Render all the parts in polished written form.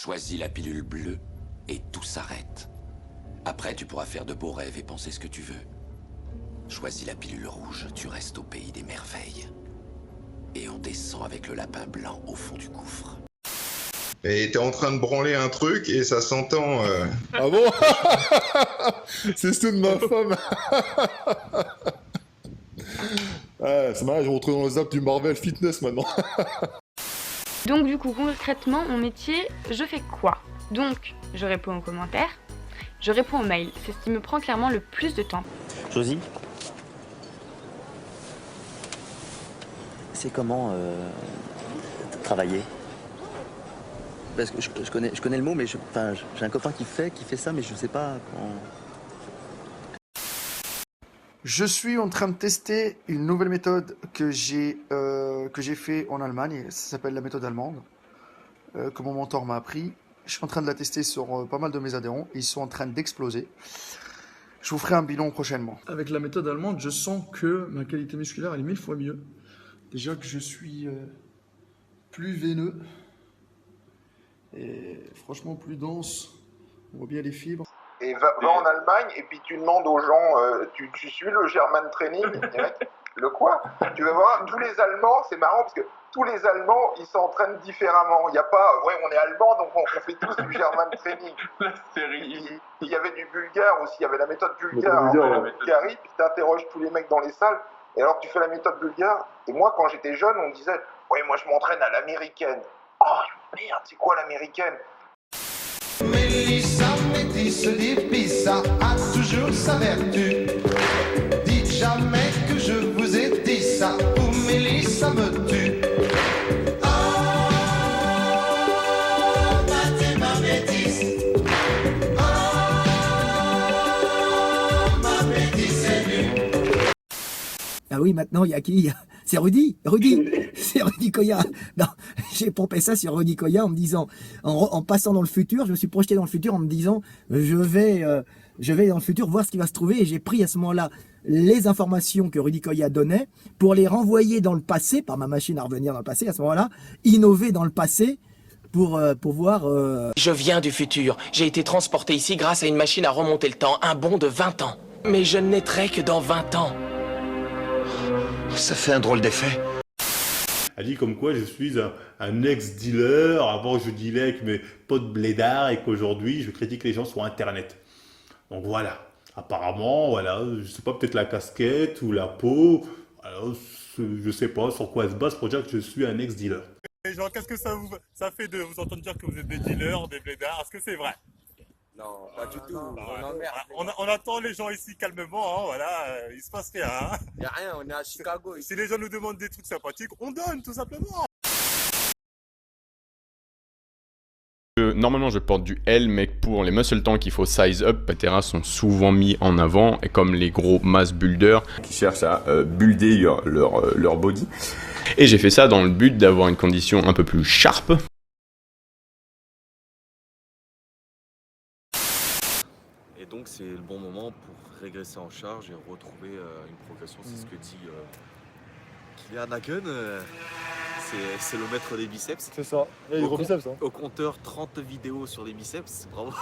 Choisis la pilule bleue et tout s'arrête. Après, tu pourras faire de beaux rêves et penser ce que tu veux. Choisis la pilule rouge, tu restes au pays des merveilles. Et on descend avec le lapin blanc au fond du gouffre. Et t'es en train de branler un truc et ça s'entend... Ah bon? C'est tout de ma femme. Ah, c'est marrant, je me retrouve dans les apps du Marvel Fitness maintenant. Donc du coup, concrètement, mon métier, je fais quoi? Donc, je réponds aux commentaires, je réponds aux mails. C'est ce qui me prend clairement le plus de temps. Josie, c'est comment travailler? Parce que je connais le mot, mais j'ai un copain qui fait ça, mais je sais pas comment... Je suis en train de tester une nouvelle méthode que j'ai fait en Allemagne. Ça s'appelle la méthode allemande, que mon mentor m'a appris. Je suis en train de la tester sur pas mal de mes adhérents. Ils sont en train d'exploser. Je vous ferai un bilan prochainement. Avec la méthode allemande, je sens que ma qualité musculaire elle est 1000 fois mieux. Déjà que je suis plus veineux et franchement plus dense. On voit bien les fibres. Et va en Allemagne et puis tu demandes aux gens, tu suis le German Training, le quoi? Tu vas voir, tous les Allemands, c'est marrant parce que tous les Allemands, ils s'entraînent différemment. Il n'y a pas, ouais, on est Allemands, donc on fait tous du German Training. La série. Il y avait du bulgare aussi, il y avait la méthode bulgare en Bulgarie, puis tu interroges tous les mecs dans les salles, et alors tu fais la méthode bulgare, et moi quand j'étais jeune, on me disait, ouais, moi je m'entraîne à l'américaine. Oh merde, c'est quoi l'américaine? Mélissa métisse d'Ibiza a toujours sa vertu. Dites jamais que je vous ai dit ça, ou Mélissa me tue. Oh, ma métisse. Oh, ma métisse est nue. Ah oui, maintenant, il y a qui? C'est Rudy, c'est Rudy Koya. Non, j'ai pompé ça sur Rudy Koya en me disant, en passant dans le futur, je me suis projeté dans le futur en me disant, je vais dans le futur voir ce qui va se trouver, et j'ai pris à ce moment-là les informations que Rudy Koya donnait pour les renvoyer dans le passé, par ma machine à revenir dans le passé, à ce moment-là, innover dans le passé pour voir... Je viens du futur, j'ai été transporté ici grâce à une machine à remonter le temps, un bond de 20 ans. Mais je ne naîtrai que dans 20 ans. Ça fait un drôle d'effet. Elle dit comme quoi je suis un ex-dealer, avant je dealais avec mes potes blédards et qu'aujourd'hui je critique les gens sur internet. Donc voilà, apparemment, voilà, je sais pas, peut-être la casquette ou la peau, alors, je sais pas sur quoi elle se base pour dire que je suis un ex-dealer. Et genre, qu'est-ce que ça fait de vous entendre dire que vous êtes des dealers, des blédards? Est-ce que c'est vrai? Non, pas du tout. On attend les gens ici calmement, hein, voilà, il se passe rien. Hein. Y a rien, on est à Chicago ici. Si les gens nous demandent des trucs sympathiques, on donne tout simplement. Normalement je porte du L, mais pour les muscle tanks il faut size up, les terrains sont souvent mis en avant, et comme les gros mass builders qui cherchent à builder leur body. Et j'ai fait ça dans le but d'avoir une condition un peu plus sharp. Et donc c'est le bon moment pour régresser en charge et retrouver une progression, c'est ce que dit Kylian Hagen. C'est le maître des biceps. C'est ça, il y a des gros biceps. Hein. Au compteur, 30 vidéos sur les biceps, bravo.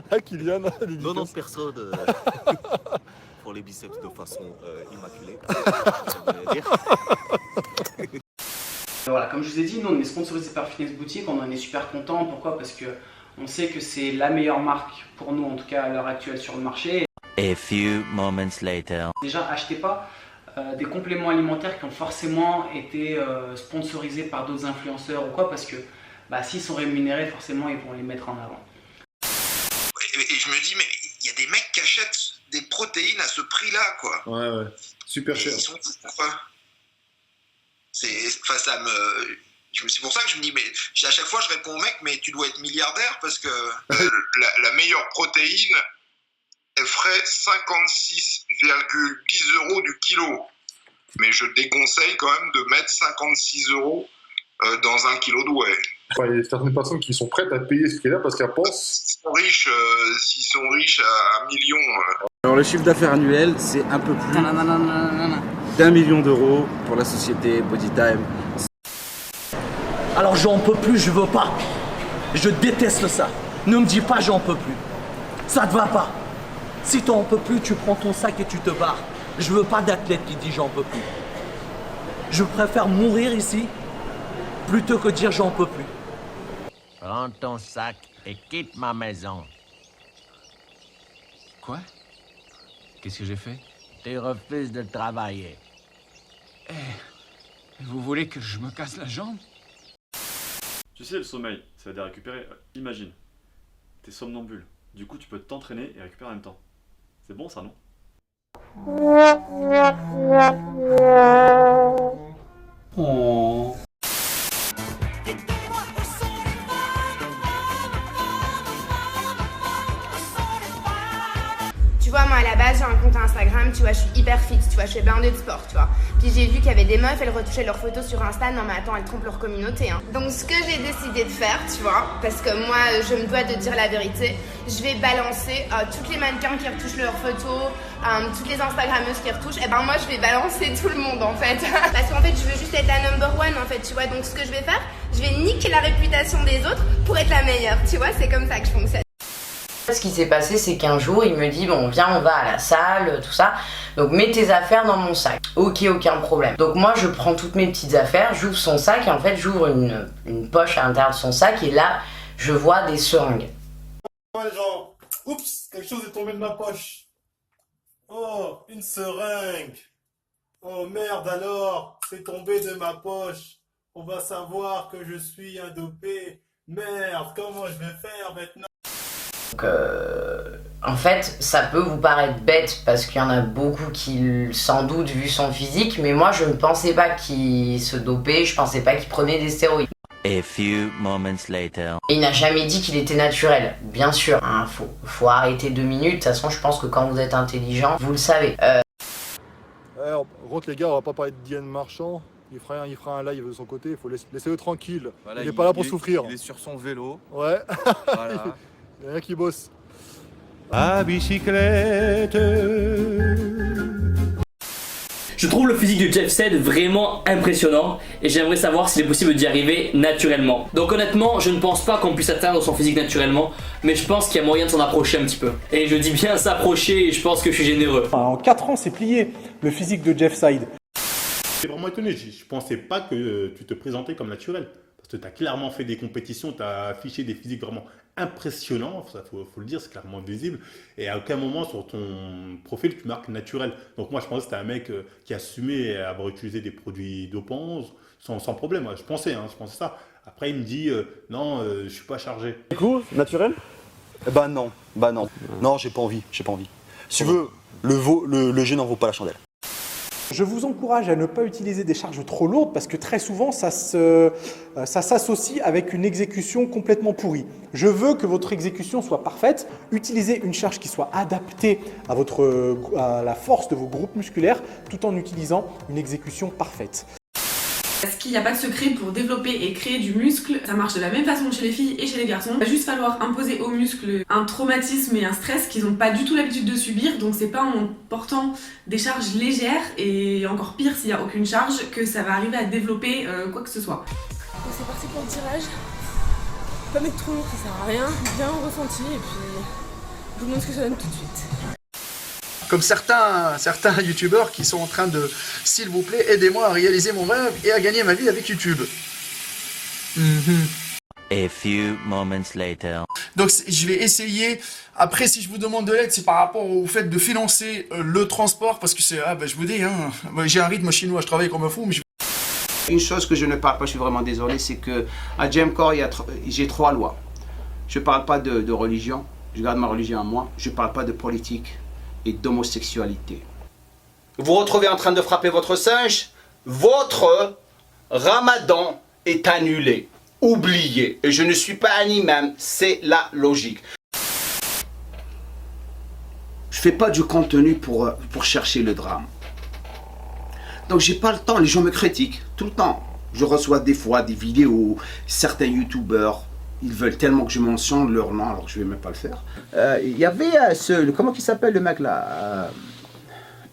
Ah, Kylian, 90 personnes pour les biceps de façon immaculée. Voilà, comme je vous ai dit, nous on est sponsorisé par Fitness Boutique, on en est super content. Pourquoi? Parce que on sait que c'est la meilleure marque pour nous, en tout cas à l'heure actuelle sur le marché. A few moments later. Déjà, achetez pas des compléments alimentaires qui ont forcément été sponsorisés par d'autres influenceurs ou quoi, parce que s'ils sont rémunérés, forcément ils vont les mettre en avant. Et je me dis, mais il y a des mecs qui achètent des protéines à ce prix-là, quoi. Ouais, super cher. Ils sont fous, quoi. C'est pour ça que je me dis, mais à chaque fois je réponds au mec, mais tu dois être milliardaire parce que la meilleure protéine, elle ferait 56,10 € du kilo. Mais je déconseille quand même de mettre 56 € dans un kilo de whey. Enfin, il y a certaines personnes qui sont prêtes à payer ce prix-là parce qu'elles pensent... S'ils sont riches à 1 million... Alors le chiffre d'affaires annuel, c'est un peu plus d'1 million d'euros pour la société Bodytime. Alors j'en peux plus, je veux pas. Je déteste ça. Ne me dis pas j'en peux plus. Ça te va pas. Si t'en peux plus, tu prends ton sac et tu te barres. Je veux pas d'athlète qui dit j'en peux plus. Je préfère mourir ici plutôt que dire j'en peux plus. Prends ton sac et quitte ma maison. Quoi? Qu'est-ce que j'ai fait? Tu refuses de travailler. Vous voulez que je me casse la jambe? Tu sais, le sommeil, ça va te récupérer. Imagine, t'es somnambule. Du coup, tu peux t'entraîner et récupérer en même temps. C'est bon ça, non? Oh. Tu vois, moi à la base j'ai un compte Instagram, tu vois, je suis hyper fit, tu vois, je fais blindée de sport, tu vois. Puis j'ai vu qu'il y avait des meufs, elles retouchaient leurs photos sur Insta, non mais attends, elles trompent leur communauté, hein. Donc ce que j'ai décidé de faire, tu vois, parce que moi je me dois de dire la vérité, je vais balancer toutes les mannequins qui retouchent leurs photos, toutes les Instagrammeuses qui retouchent, et ben moi je vais balancer tout le monde en fait. Parce qu'en fait je veux juste être la number one en fait, tu vois, donc ce que je vais faire, je vais niquer la réputation des autres pour être la meilleure, tu vois, c'est comme ça que je fonctionne. Ce qui s'est passé, c'est qu'un jour, il me dit, bon, viens, on va à la salle, tout ça. Donc, mets tes affaires dans mon sac. Ok, aucun problème. Donc, moi, je prends toutes mes petites affaires, j'ouvre son sac, et en fait, j'ouvre une poche à l'intérieur de son sac, et là, je vois des seringues. Ouais, genre, oups, quelque chose est tombé de ma poche. Oh, une seringue. Oh merde alors, c'est tombé de ma poche. On va savoir que je suis un dopé. Merde, comment je vais faire maintenant? Donc, en fait, ça peut vous paraître bête parce qu'il y en a beaucoup qui s'en doutent vu son physique, mais moi je ne pensais pas qu'il se dopait, je pensais pas qu'il prenait des stéroïdes. A few moments later. Et il n'a jamais dit qu'il était naturel, bien sûr, hein, faut arrêter 2 minutes, de toute façon je pense que quand vous êtes intelligent, vous le savez. Par contre les gars, on va pas parler de Diane Marchand. Il fera un live de son côté, il faut laisser-le tranquille. Voilà, il n'est pas là pour souffrir. Il est sur son vélo. Ouais. Voilà. Il y en a qui bosse. À bicyclette. Je trouve le physique de Jeff Said vraiment impressionnant et j'aimerais savoir s'il est possible d'y arriver naturellement. Donc honnêtement, je ne pense pas qu'on puisse atteindre son physique naturellement, mais je pense qu'il y a moyen de s'en approcher un petit peu. Et je dis bien s'approcher et je pense que je suis généreux. En 4 ans, c'est plié le physique de Jeff Said. J'étais vraiment étonné, je pensais pas que tu te présentais comme naturel. Parce que tu as clairement fait des compétitions, tu as affiché des physiques vraiment impressionnants, ça faut le dire, c'est clairement visible. Et à aucun moment sur ton profil, tu marques naturel. Donc moi, je pensais que c'était un mec qui assumait avoir utilisé des produits dopants sans problème. Je pensais ça. Après, il me dit, non, je suis pas chargé. Du coup, naturel? Bah non. Non, j'ai pas envie. Si tu veux, le jeu n'en vaut pas la chandelle. Je vous encourage à ne pas utiliser des charges trop lourdes parce que très souvent ça s'associe avec une exécution complètement pourrie. Je veux que votre exécution soit parfaite. Utilisez une charge qui soit adaptée à la force de vos groupes musculaires tout en utilisant une exécution parfaite. Parce qu'il n'y a pas de secret pour développer et créer du muscle, ça marche de la même façon chez les filles et chez les garçons. Il va juste falloir imposer aux muscles un traumatisme et un stress qu'ils n'ont pas du tout l'habitude de subir, donc c'est pas en portant des charges légères et encore pire s'il n'y a aucune charge que ça va arriver à développer quoi que ce soit. Donc c'est parti pour le tirage. Pas mettre trop lourd, ça sert à rien, bien ressenti et puis je vous montre ce que ça donne tout de suite. Comme certains youtubeurs qui sont en train de, s'il vous plaît, aidez-moi à réaliser mon rêve et à gagner ma vie avec YouTube. A few moments later. Donc je vais essayer, après si je vous demande de l'aide, c'est par rapport au fait de financer le transport, parce que c'est, je vous dis, hein, j'ai un rythme chinois, je travaille comme un fou, mais Une chose que je ne parle pas, je suis vraiment désolé, c'est que à Gemcore, j'ai 3 lois. Je ne parle pas de religion, je garde ma religion à moi, je ne parle pas de politique et d'homosexualité. Vous vous retrouvez en train de frapper votre singe, votre ramadan est annulé. Oubliez. Et je ne suis pas un imam, c'est la logique. Je ne fais pas du contenu pour chercher le drame. Donc j'ai pas le temps, les gens me critiquent tout le temps. Je reçois des fois des vidéos, certains youtubeurs, ils veulent tellement que je mentionne leur nom, alors je vais même pas le faire. Il y avait comment il s'appelle le mec là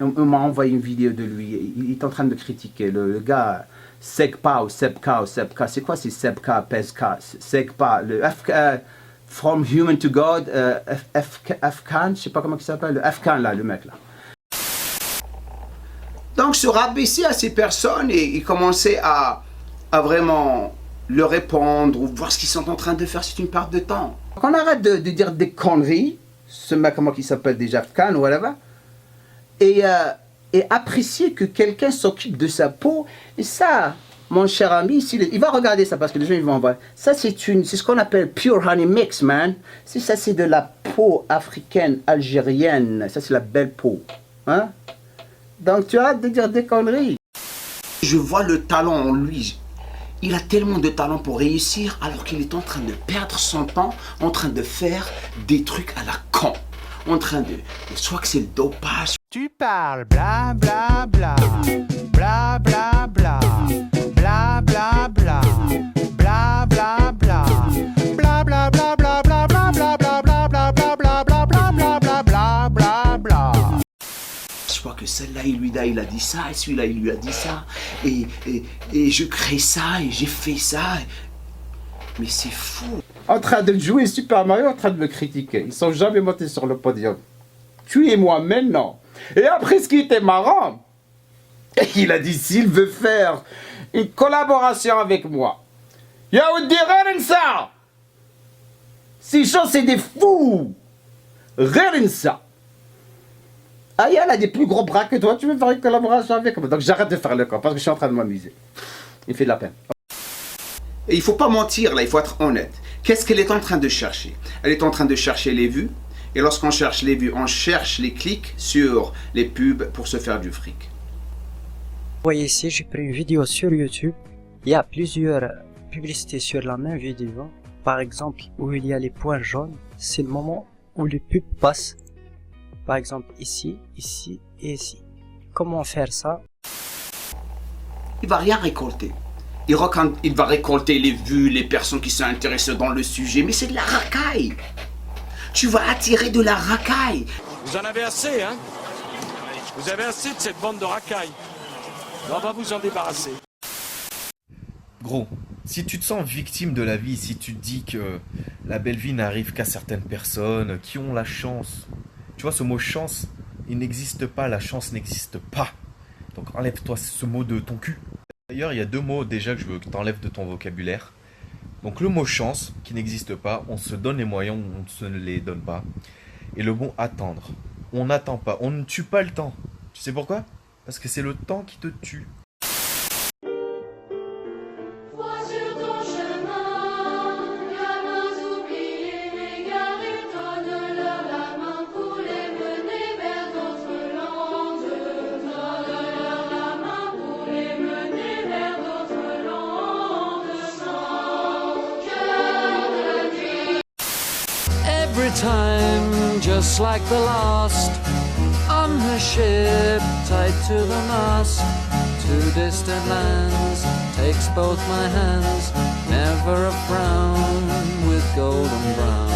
on m'a envoyé une vidéo de lui, il est en train de critiquer, le gars, SECPA ou SEPCA ou SEPCA. C'est quoi c'est SEPCA, PESCA, SECPA, le From Human to God, Afghan, je sais pas comment il s'appelle, le Afghan là, le mec là. Donc se rabaisser à ces personnes et commencer à vraiment leur répondre ou voir ce qu'ils sont en train de faire, c'est une perte de temps. Donc on arrête de dire des conneries, ce mec comment il s'appelle déjà Afghan ou whatever, et apprécier que quelqu'un s'occupe de sa peau. Et ça, mon cher ami, il va regarder ça parce que les gens ils vont voir. Ça c'est ce qu'on appelle pure honey mix, man. Ça c'est de la peau africaine, algérienne. Ça c'est la belle peau. Hein? Donc tu arrêtes de dire des conneries. Je vois le talent en lui. Il a tellement de talent pour réussir alors qu'il est en train de perdre son temps, en train de faire des trucs à la con. En train de... Soit que c'est le dopage. Tu parles bla bla bla, bla bla bla, bla bla bla, bla bla bla, bla bla bla bla bla bla bla bla bla bla bla bla bla bla bla bla bla bla. Je vois que celle-là, il a dit ça, et celui-là, il lui a dit ça, et je crée ça, et j'ai fait ça. Mais c'est fou. En train de jouer Super Mario, en train de me critiquer. Ils sont jamais montés sur le podium. Tuez-moi maintenant. Et après, ce qui était marrant, il a dit s'il veut faire une collaboration avec moi. Yo, dis ça. Ces gens, c'est des fous. Rien ça. Ah, il a des plus gros bras que toi, tu veux faire une collaboration avec moi. Donc j'arrête de faire le corps parce que je suis en train de m'amuser. Il fait de la peine. Et il ne faut pas mentir là, il faut être honnête. Qu'est-ce qu'elle est en train de chercher? Elle est en train de chercher les vues. Et lorsqu'on cherche les vues, on cherche les clics sur les pubs pour se faire du fric. Vous voyez ici, j'ai pris une vidéo sur YouTube. Il y a plusieurs publicités sur la même vidéo. Par exemple, où il y a les points jaunes, c'est le moment où les pubs passent. Par exemple, ici, ici et ici. Comment faire ça? Il va rien récolter. Il va récolter les vues, les personnes qui sont intéressées dans le sujet, mais c'est de la racaille. Tu vas attirer de la racaille. Vous en avez assez, hein? Vous avez assez de cette bande de racailles. On va vous en débarrasser. Gros, si tu te sens victime de la vie, si tu te dis que la belle vie n'arrive qu'à certaines personnes qui ont la chance, tu vois ce mot chance, il n'existe pas, la chance n'existe pas. Donc enlève-toi ce mot de ton cul. D'ailleurs, il y a deux mots déjà que je veux que tu enlèves de ton vocabulaire. Donc le mot chance, qui n'existe pas, on se donne les moyens, on ne se les donne pas. Et le mot attendre, on n'attend pas, on ne tue pas le temps. Tu sais pourquoi? Parce que c'est le temps qui te tue. Every time, just like the last, on a ship tied to the mast, to distant lands, takes both my hands, never a frown with golden brown.